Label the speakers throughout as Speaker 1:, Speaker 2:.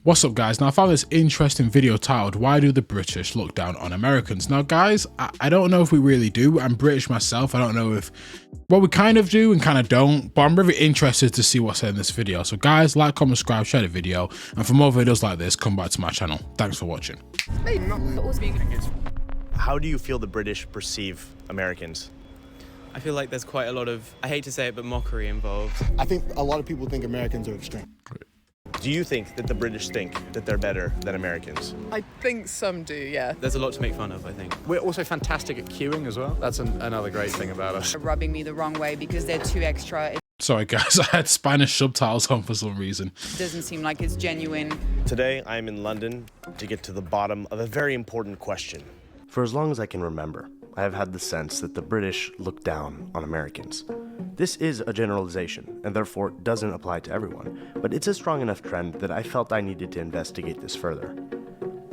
Speaker 1: What's up, guys? Now, I found this interesting video titled, "Why do the British look down on Americans?" Now, guys, I don't know if we really do. I'm British myself. I don't know if, well, we kind of do and kind of don't, but I'm really interested to see what's in this video. So, guys, like, comment, subscribe, share the video, and for more videos like this, come back to my channel. Thanks for watching.
Speaker 2: How do you feel the British perceive Americans?
Speaker 3: I feel like there's quite a lot of, I hate to say it, but mockery involved.
Speaker 4: I think a lot of people think Americans are extreme.
Speaker 2: Do you think that the British think that they're better than Americans?
Speaker 5: I think some do, yeah.
Speaker 3: There's a lot to make fun of, I think.
Speaker 6: We're also fantastic at queuing as well. That's another great thing about us.
Speaker 5: Rubbing me the wrong way because they're too extra. It
Speaker 1: Sorry, guys, I had Spanish subtitles on for some reason.
Speaker 5: doesn't seem like it's genuine.
Speaker 2: Today, I'm in London to get to the bottom of a very important question. For as long as I can remember, I have had the sense that the British look down on Americans. This is a generalization, and therefore doesn't apply to everyone, but it's a strong enough trend that I felt I needed to investigate this further.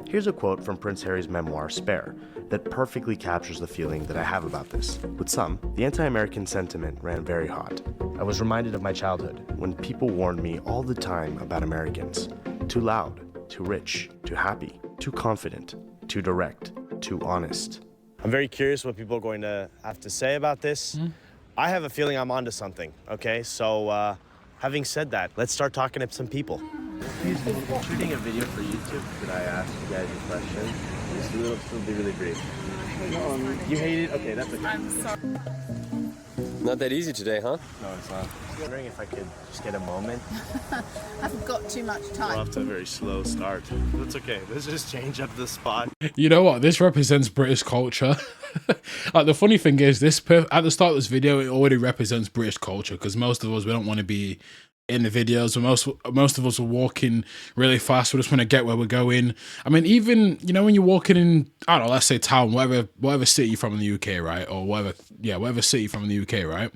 Speaker 2: Here's a quote from Prince Harry's memoir, Spare, that perfectly captures the feeling that I have about this. With some, the anti-American sentiment ran very hot. I was reminded of my childhood, when people warned me all the time about Americans. Too loud, too rich, too happy, too confident, too direct, too honest. I'm very curious what people are going to have to say about this. I have a feeling I'm onto something, okay? So, having said that, let's start talking to some people. Excuse me, shooting a video for YouTube. Could I ask you guys a question? It'll be really brief. You hate it? Okay, that's okay.
Speaker 5: I'm sorry.
Speaker 7: Not that easy today, huh?
Speaker 2: No, it's not. I was wondering if I could just get a moment.
Speaker 8: I've got too much time.
Speaker 2: We're off to a very slow start. That's okay. Let's just change up the spot.
Speaker 1: You know what? This represents British culture. Like, the funny thing is, at the start of this video, it already represents British culture, because most of us, we don't want to be in the videos, most of us are walking really fast. We just want to get where we're going. I mean, even, you know, when you're walking in, I don't know, let's say town, whatever city you're from in the UK, right? Or whatever city you're from in the UK, right?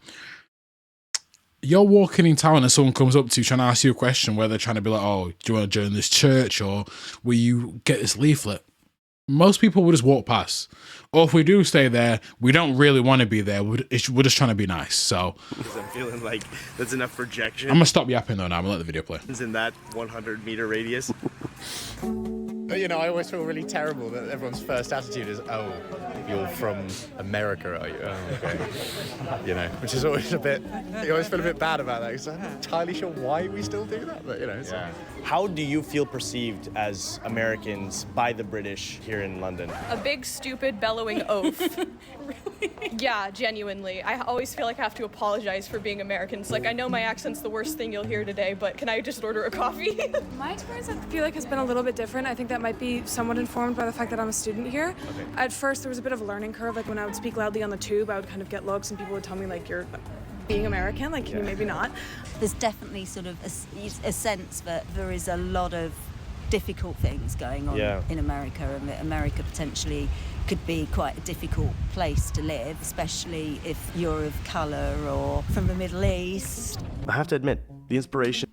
Speaker 1: You're walking in town and someone comes up to you trying to ask you a question, where they're trying to be like, oh, do you want to join this church, or will you get this leaflet? Most people will just walk past. Or if we do stay there, we don't really want to be there. We're just trying to be nice. So
Speaker 2: Because I'm feeling like that's enough projection.
Speaker 1: I'm going to stop yapping though now. I'm going to let the video play.
Speaker 2: In that 100-meter radius.
Speaker 6: You know, I always feel really terrible that everyone's first attitude is, oh, you're from America, are you? Oh, okay. You know, which is always you always feel a bit bad about that, because I'm not entirely sure why we still do that, but you know. It's
Speaker 2: How do you feel perceived as Americans by the British here in London?
Speaker 9: A big, stupid, bellowing oaf. Really? Yeah, genuinely. I always feel like I have to apologize for being Americans. Like, I know my accent's the worst thing you'll hear today, but can I just order a coffee?
Speaker 10: My experience, I feel like, has been a little bit different. I think that might be somewhat informed by the fact that I'm a student here.
Speaker 2: Okay.
Speaker 10: At first, there was a bit of a learning curve. Like, when I would speak loudly on the tube, I would kind of get looks, and people would tell me, like, you're being American, like, can you maybe not?
Speaker 8: There's definitely sort of a sense that there is a lot of difficult things going on in America, and that America potentially could be quite a difficult place to live, especially if you're of colour or from the Middle East.
Speaker 2: I have to admit, the inspiration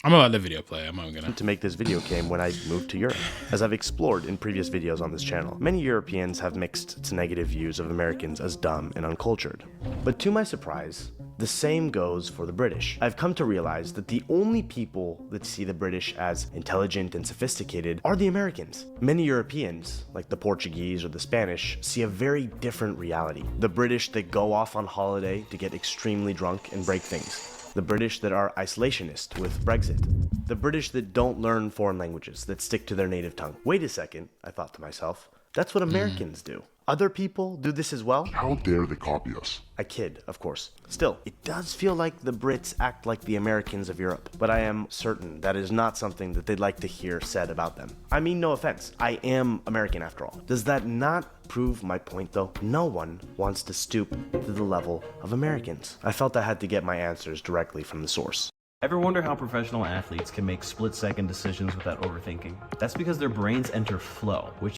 Speaker 1: I'm going to let the video play. I'm not going
Speaker 2: to make this video came when I moved to Europe. As I've explored in previous videos on this channel, many Europeans have mixed to negative views of Americans as dumb and uncultured. But to my surprise, the same goes for the British. I've come to realize that the only people that see the British as intelligent and sophisticated are the Americans. Many Europeans, like the Portuguese or the Spanish, see a very different reality. The British that go off on holiday to get extremely drunk and break things. The British that are isolationist with Brexit. The British that don't learn foreign languages, that stick to their native tongue. Wait a second, I thought to myself. That's what Americans do. Other people do this as well?
Speaker 11: How dare they copy us?
Speaker 2: I kid, of course. Still, it does feel like the Brits act like the Americans of Europe, but I am certain that is not something that they'd like to hear said about them. I mean, no offense, I am American after all. Does that not prove my point though? No one wants to stoop to the level of Americans. I felt I had to get my answers directly from the source.
Speaker 12: Ever wonder how professional athletes can make split-second decisions without overthinking? That's because their brains enter flow, which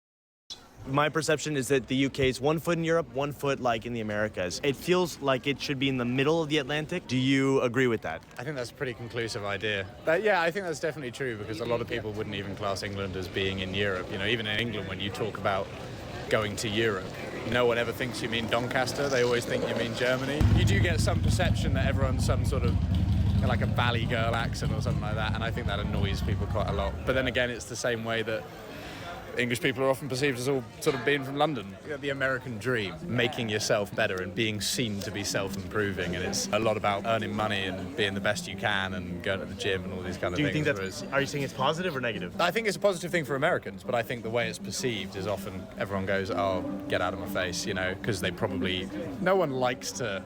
Speaker 2: My perception is that the UK is 1 foot in Europe, 1 foot like in the Americas. It feels like it should be in the middle of the Atlantic. Do you agree with that?
Speaker 6: I think that's a pretty conclusive idea. But yeah, I think that's definitely true, because a lot of people wouldn't even class England as being in Europe. You know, even in England, when you talk about going to Europe, no one ever thinks you mean Doncaster. They always think you mean Germany. You do get some perception that everyone's some sort of like a Valley girl accent or something like that, and I think that annoys people quite a lot. But then again, it's the same way that English people are often perceived as all sort of being from London. The American dream, making yourself better and being seen to be self-improving, and it's a lot about earning money and being the best you can and going to the gym and all these kind of things.
Speaker 2: Do you think that's, are you saying it's positive or negative?
Speaker 6: I think it's a positive thing for Americans, but I think the way it's perceived is often everyone goes, oh, get out of my face, you know, because they probably, no one likes to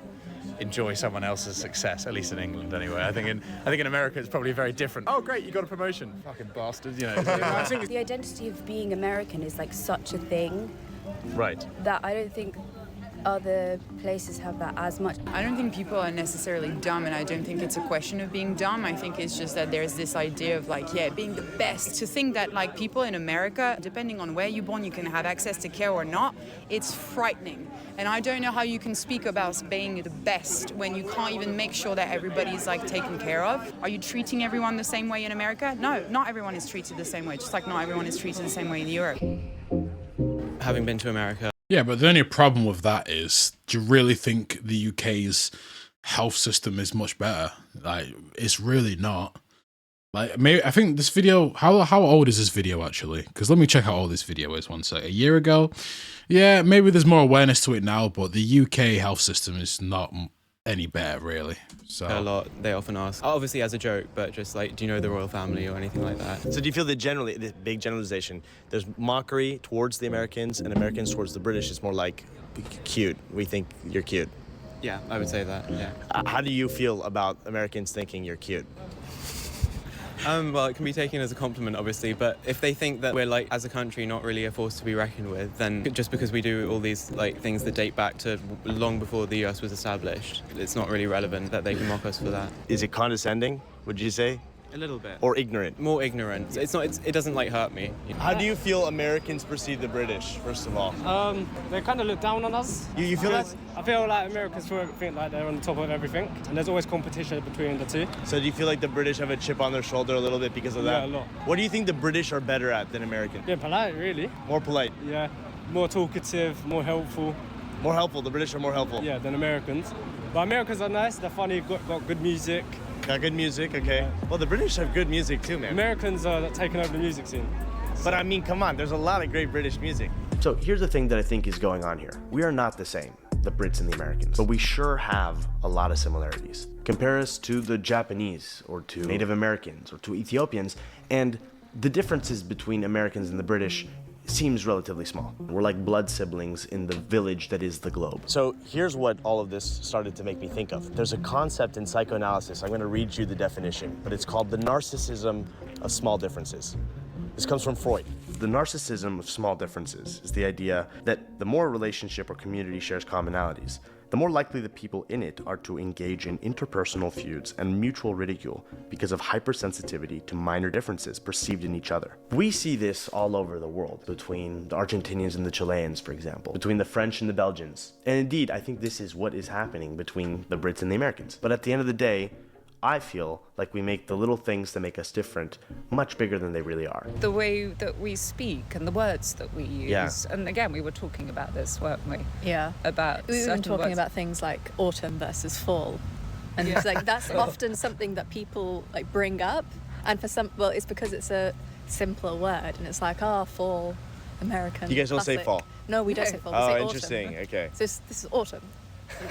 Speaker 6: enjoy someone else's success, at least in England anyway. I think in America it's probably very different. Oh great, you got a promotion. Fucking bastards, you know.
Speaker 11: I think the identity of being American is like such a thing.
Speaker 2: Right.
Speaker 11: That I don't think other places have that as much.
Speaker 5: I don't think people are necessarily dumb, and I don't think it's a question of being dumb. I think it's just that there's this idea of like, yeah, being the best. To think that like people in America, depending on where you're born, you can have access to care or not, it's frightening. And I don't know how you can speak about being the best when you can't even make sure that everybody's like taken care of. Are you treating everyone the same way in America? No, not everyone is treated the same way, just like not everyone is treated the same way in Europe.
Speaker 3: Having been to America.
Speaker 1: Yeah, but the only problem with that is, do you really think the UK's health system is much better? Like, it's really not. Like, maybe I think this video. How old is this video actually? Because let me check how old this video is. One sec. A year ago. Yeah, maybe there's more awareness to it now, but the UK health system is not any better, really. So
Speaker 3: A lot. They often ask, obviously as a joke, but just like, do you know the royal family or anything like that?
Speaker 2: So do you feel that generally, this big generalization, there's mockery towards the Americans and Americans towards the British? It's more like cute. We think you're cute.
Speaker 3: Yeah, I would say that, yeah.
Speaker 2: How do you feel about Americans thinking you're cute?
Speaker 3: Well, it can be taken as a compliment, obviously, but if they think that we're, like, as a country, not really a force to be reckoned with, then just because we do all these, like, things that date back to long before the US was established, it's not really relevant that they can mock us for that.
Speaker 2: Is it condescending, would you say?
Speaker 3: A little bit.
Speaker 2: Or ignorant?
Speaker 3: More ignorant. It's not. It doesn't, like, hurt me.
Speaker 2: How do you feel Americans perceive the British, first of all?
Speaker 13: They kind of look down on us.
Speaker 2: You feel that?
Speaker 13: I feel like Americans think like they're on the top of everything, and there's always competition between the two.
Speaker 2: So do you feel like the British have a chip on their shoulder a little bit because of that?
Speaker 13: Yeah, a lot.
Speaker 2: What do you think the British are better at than Americans?
Speaker 13: Yeah, polite, really.
Speaker 2: More polite?
Speaker 13: Yeah, more talkative, more helpful.
Speaker 2: More helpful? The British are more helpful?
Speaker 13: Yeah, than Americans. But Americans are nice, they're funny, got good music.
Speaker 2: Got good music, okay. Well, the British have good music too, man.
Speaker 13: Americans are taking over the music scene.
Speaker 2: But I mean, come on, there's a lot of great British music. So here's the thing that I think is going on here. We are not the same, the Brits and the Americans, but we sure have a lot of similarities. Compare us to the Japanese, or to Native Americans, or to Ethiopians, and the differences between Americans and the British seems relatively small. We're like blood siblings in the village that is the globe. So here's what all of this started to make me think of. There's a concept in psychoanalysis, I'm going to read you the definition, but it's called the narcissism of small differences. This comes from Freud. The narcissism of small differences is the idea that the more a relationship or community shares commonalities, the more likely the people in it are to engage in interpersonal feuds and mutual ridicule because of hypersensitivity to minor differences perceived in each other. We see this all over the world, between the Argentinians and the Chileans, for example, between the French and the Belgians. And indeed, I think this is what is happening between the Brits and the Americans. But at the end of the day, I feel like we make the little things that make us different much bigger than they really are.
Speaker 14: The way that we speak and the words that we use.
Speaker 2: Yeah.
Speaker 14: And again, we were talking about this, weren't we?
Speaker 11: Yeah.
Speaker 14: About
Speaker 11: we were
Speaker 14: certain
Speaker 11: talking
Speaker 14: words.
Speaker 11: about things like autumn versus fall. And it's like that's often something that people like bring up. And for some, well, it's because it's a simpler word and it's like, fall, American.
Speaker 2: You guys don't say
Speaker 11: classic.
Speaker 2: fall?
Speaker 11: No, we don't say fall. We
Speaker 2: Oh,
Speaker 11: say
Speaker 2: interesting.
Speaker 11: autumn.
Speaker 2: Okay.
Speaker 11: So this is autumn.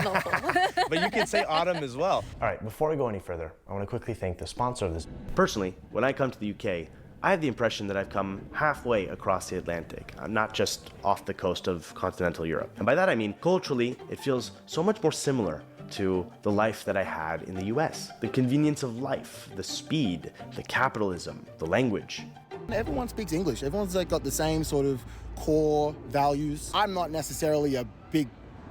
Speaker 11: Not fall.
Speaker 2: But you can say autumn as well. All right, before we go any further, I want to quickly thank the sponsor of this. Personally, when I come to the UK, I have the impression that I've come halfway across the Atlantic, not just off the coast of continental Europe. And by that I mean, culturally, it feels so much more similar to the life that I had in the US. The convenience of life, the speed, the capitalism, the language.
Speaker 4: Everyone speaks English. Everyone's like got the same sort of core values. I'm not necessarily a big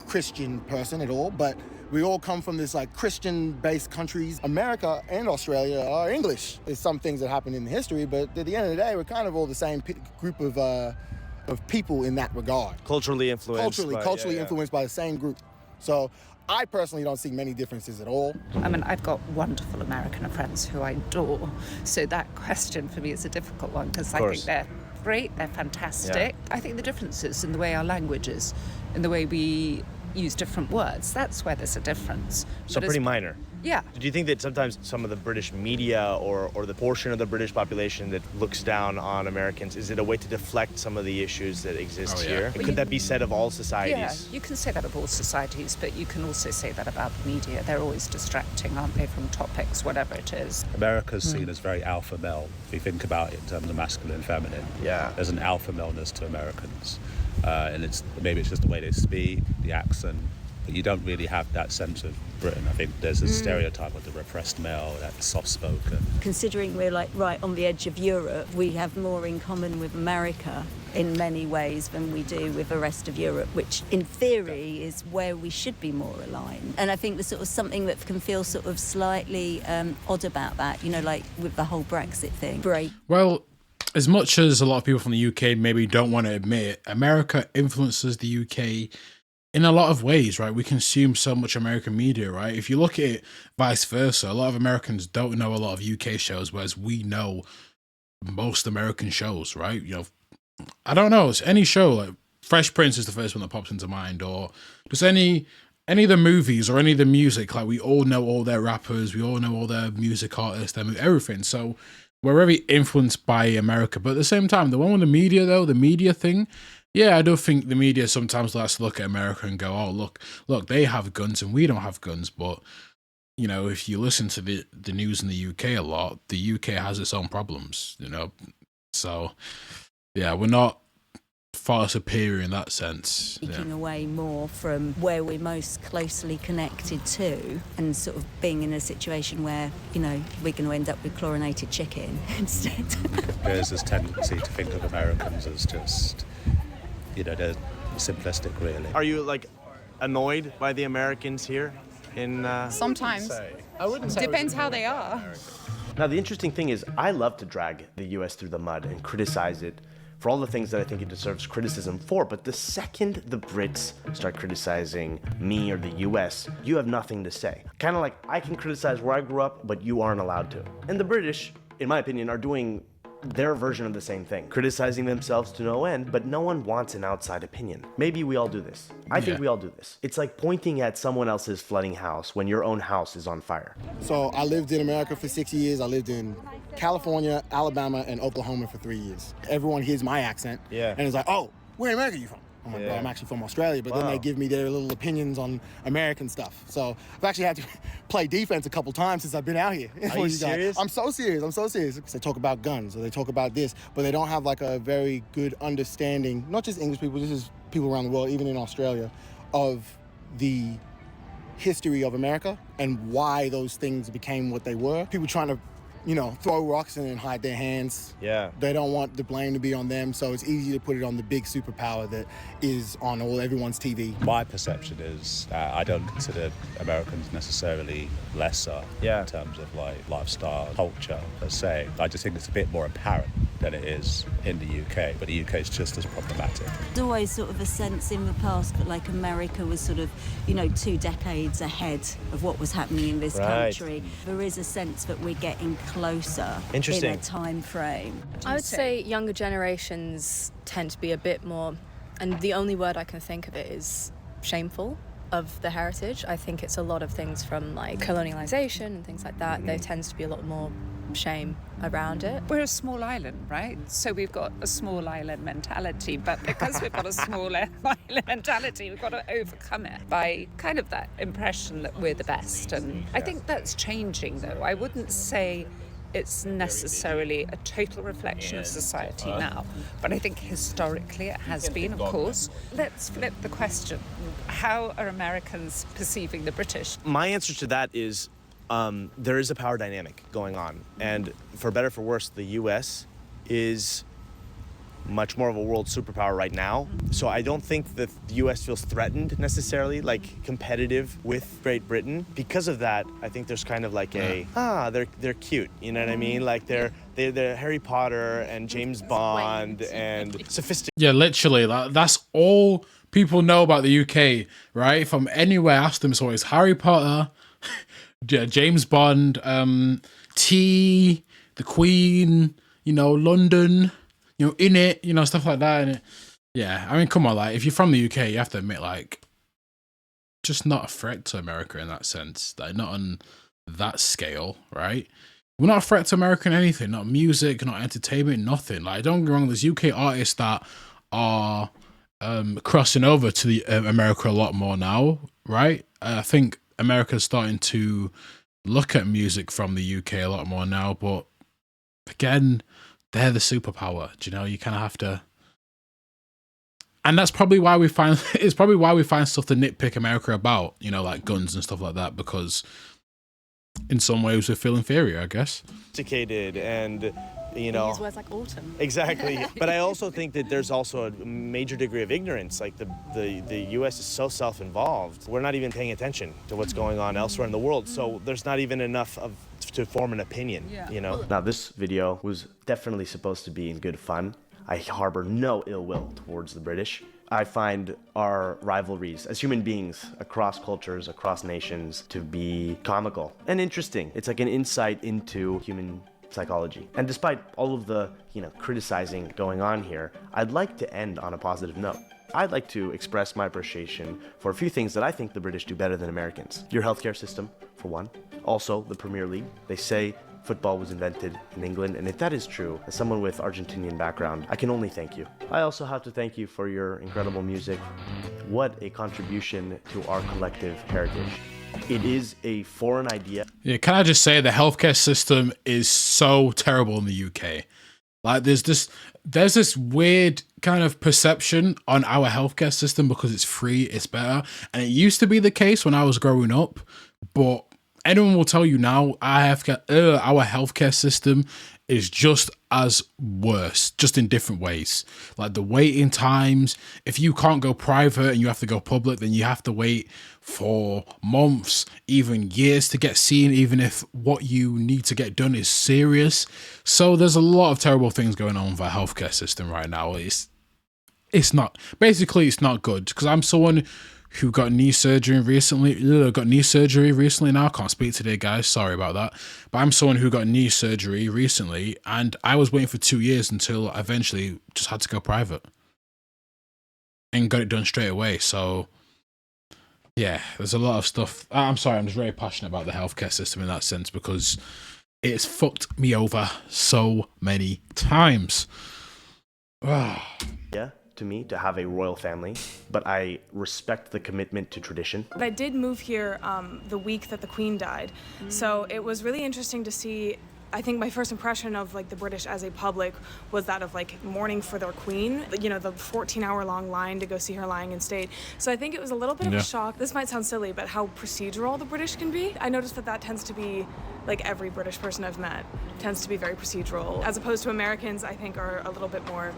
Speaker 4: Christian person at all, but we all come from this like Christian-based countries. America and Australia are English. There's some things that happen in history, but at the end of the day, we're kind of all the same group of people in that regard.
Speaker 2: Culturally influenced.
Speaker 4: Culturally influenced by the same group. So I personally don't see many differences at all.
Speaker 14: I mean, I've got wonderful American friends who I adore. So that question for me is a difficult one because I think they're great, they're fantastic. Yeah. I think the differences in the way our language is, in the way we use different words, that's where there's a difference.
Speaker 2: So pretty minor.
Speaker 14: Yeah.
Speaker 2: Do you think that sometimes some of the British media or the portion of the British population that looks down on Americans, is it a way to deflect some of the issues that exist here? And could that be said of all societies?
Speaker 14: Yeah, you can say that of all societies, but you can also say that about the media. They're always distracting, aren't they, from topics, whatever it is.
Speaker 15: America's seen as very alpha male, if you think about it in terms of masculine and feminine.
Speaker 2: Yeah.
Speaker 15: There's an alpha maleness to Americans. And maybe it's just the way they speak, the accent, but you don't really have that sense of Britain. I think there's a stereotype of the repressed male, that soft-spoken.
Speaker 8: Considering we're like right on the edge of Europe, we have more in common with America in many ways than we do with the rest of Europe, which in theory is where we should be more aligned. And I think there's sort of something that can feel sort of slightly odd about that, you know, like with the whole Brexit thing.
Speaker 1: Well, as much as a lot of people from the UK maybe don't want to admit, America influences the UK in a lot of ways, right? We consume so much American media, right? If you look at it vice versa, a lot of Americans don't know a lot of UK shows, whereas we know most American shows, right? You know, I don't know, it's any show, like Fresh Prince is the first one that pops into mind, or just any of the movies or any of the music, like we all know all their rappers, we all know all their music artists, everything. So we're very influenced by America. But at the same time, the one with the media though, the media thing, yeah, I do think the media sometimes likes to look at America and go, oh, look, they have guns and we don't have guns. But, you know, if you listen to the news in the UK a lot, the UK has its own problems, you know. So, yeah, we're not far superior in that sense.
Speaker 8: Taking away more from where we're most closely connected to, and sort of being in a situation where, you know, we're going to end up with chlorinated chicken instead.
Speaker 15: There's this tendency to think of Americans as just, you know, they're simplistic, really.
Speaker 2: Are you, like, annoyed by the Americans here in...
Speaker 5: Sometimes.
Speaker 6: I wouldn't say.
Speaker 5: Depends how they are.
Speaker 2: Now, the interesting thing is, I love to drag the U.S. through the mud and criticize it for all the things that I think it deserves criticism for, but the second the Brits start criticizing me or the US, you have nothing to say. Kind of like, I can criticize where I grew up, but you aren't allowed to. And the British, in my opinion, are doing their version of the same thing, criticizing themselves to no end, but no one wants an outside opinion. Maybe we all do this. I think we all do this. It's like pointing at someone else's flooding house when your own house is on fire.
Speaker 4: So I lived in America for 6 years. I lived in California, Alabama, and Oklahoma for 3 years. Everyone hears my accent and is like, oh, where in America are you from? I'm like, bro, I'm actually from Australia, but then they give me their little opinions on American stuff. So I've actually had to play defense a couple times since I've been out here.
Speaker 2: Are you serious?
Speaker 4: I'm so serious. Because they talk about guns or they talk about this, but they don't have like a very good understanding, not just English people, this is people around the world, even in Australia, of the history of America and why those things became what they were. People trying to, you know, throw rocks and then hide their hands.
Speaker 2: Yeah.
Speaker 4: They don't want the blame to be on them, so it's easy to put it on the big superpower that is on everyone's TV.
Speaker 15: My perception is I don't consider Americans necessarily lesser in terms of like lifestyle, culture per se. I just think it's a bit more apparent than it is in the UK, but the UK is just as problematic.
Speaker 8: There's always sort of a sense in the past that like America was sort of, you know, 2 decades ahead of what was happening in this country. There is a sense that we're getting closer in a time frame.
Speaker 9: I would say younger generations tend to be a bit more, and the only word I can think of it is shameful of the heritage. I think it's a lot of things from like colonialization and things like that. There tends to be a lot more shame around it.
Speaker 14: We're a small island, right? So we've got a small island mentality, but because we've got a small island mentality, we've got to overcome it by kind of that impression that we're the best. And I think that's changing, though. I wouldn't say it's necessarily a total reflection of society now, but I think historically it has been, of course. Let's flip the question. How are Americans perceiving the British?
Speaker 2: My answer to that is there is a power dynamic going on, and for better or for worse, the U.S. is much more of a world superpower right now. So I don't think that the U.S. feels threatened necessarily, like competitive with Great Britain. Because of that, I think there's kind of like they're cute, you know what I mean? Like they're Harry Potter and James Bond and sophisticated.
Speaker 1: Yeah, literally, that's all people know about the UK, right? From anywhere, ask them, it's always Harry Potter, James Bond, tea, the Queen, you know, London, you know, in it, you know, stuff like that. And yeah, I mean, come on, like, if you're from the UK, you have to admit, like, just not a threat to America in that sense. Like, not on that scale, right? We're not a threat to America in anything, not music, not entertainment, nothing. Like, don't get me wrong, there's UK artists that are crossing over to the America a lot more now, right? I think America's starting to look at music from the UK a lot more now, but again, they're the superpower. Do you know? You kind of have to, and that's probably why we find it's probably why we find stuff to nitpick America about, you know, like guns and stuff like that, because in some ways we feel inferior, I guess.
Speaker 2: Sophisticated and, you know,
Speaker 11: use words like autumn.
Speaker 2: Exactly. But I also think that there's also a major degree of ignorance. Like the U.S. is so self-involved. We're not even paying attention to what's going on elsewhere in the world. So there's not even enough to form an opinion, you know? Now, this video was definitely supposed to be in good fun. I harbor no ill will towards the British. I find our rivalries as human beings across cultures, across nations, to be comical and interesting. It's like an insight into human psychology. And despite all of the, you know, criticizing going on here, I'd like to end on a positive note. I'd like to express my appreciation for a few things that I think the British do better than Americans. Your healthcare system, for one. Also, the Premier League. They say football was invented in England, and if that is true, as someone with Argentinian background, I can only thank you. I also have to thank you for your incredible music. What a contribution to our collective heritage. It is a foreign idea.
Speaker 1: Yeah, can I just say the healthcare system is so terrible in the UK. Like there's this weird kind of perception on our healthcare system because it's free, it's better. And it used to be the case when I was growing up, but anyone will tell you now our healthcare system is just as worse, just in different ways. Like the waiting times, if you can't go private and you have to go public, then you have to wait for months, even years to get seen, even if what you need to get done is serious. So there's a lot of terrible things going on with our healthcare system right now. It's not good, because I'm someone who got knee surgery recently. Now I can't speak today, guys, sorry about that, but I'm someone who got knee surgery recently, and I was waiting for 2 years until I eventually just had to go private and got it done straight away. So yeah, there's a lot of stuff. I'm sorry, I'm just very passionate about the healthcare system in that sense, because it's fucked me over so many times.
Speaker 2: Yeah, to me, to have a royal family, but I respect the commitment to tradition.
Speaker 10: But I did move here the week that the Queen died, so it was really interesting to see. I think my first impression of like the British as a public was that of like mourning for their Queen, you know, the 14-hour-long line to go see her lying in state. So I think it was a little bit of a shock. This might sound silly, but how procedural the British can be. I noticed that tends to be, like every British person I've met, tends to be very procedural. As opposed to Americans, I think are a little bit more,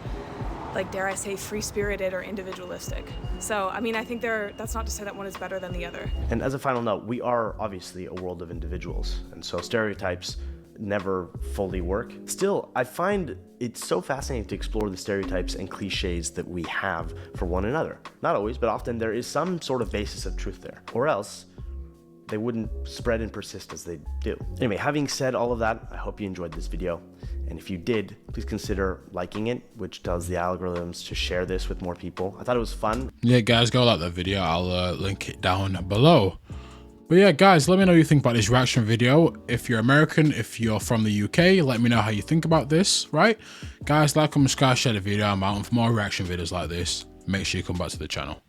Speaker 10: like, dare I say, free-spirited or individualistic. So, I mean, I think that's not to say that one is better than the other.
Speaker 2: And as a final note, we are obviously a world of individuals, and so stereotypes never fully work. Still, I find it so fascinating to explore the stereotypes and cliches that we have for one another. Not always, but often there is some sort of basis of truth there, or else they wouldn't spread and persist as they do. Anyway, having said all of that, I hope you enjoyed this video. And if you did, please consider liking it, which tells the algorithms to share this with more people. I thought it was fun.
Speaker 1: Yeah, guys, go like that video. I'll link it down below. But yeah, guys, let me know what you think about this reaction video. If you're American, if you're from the UK, let me know how you think about this, right? Guys, like, comment, subscribe, share the video. I'm out. And for more reaction videos like this, make sure you come back to the channel.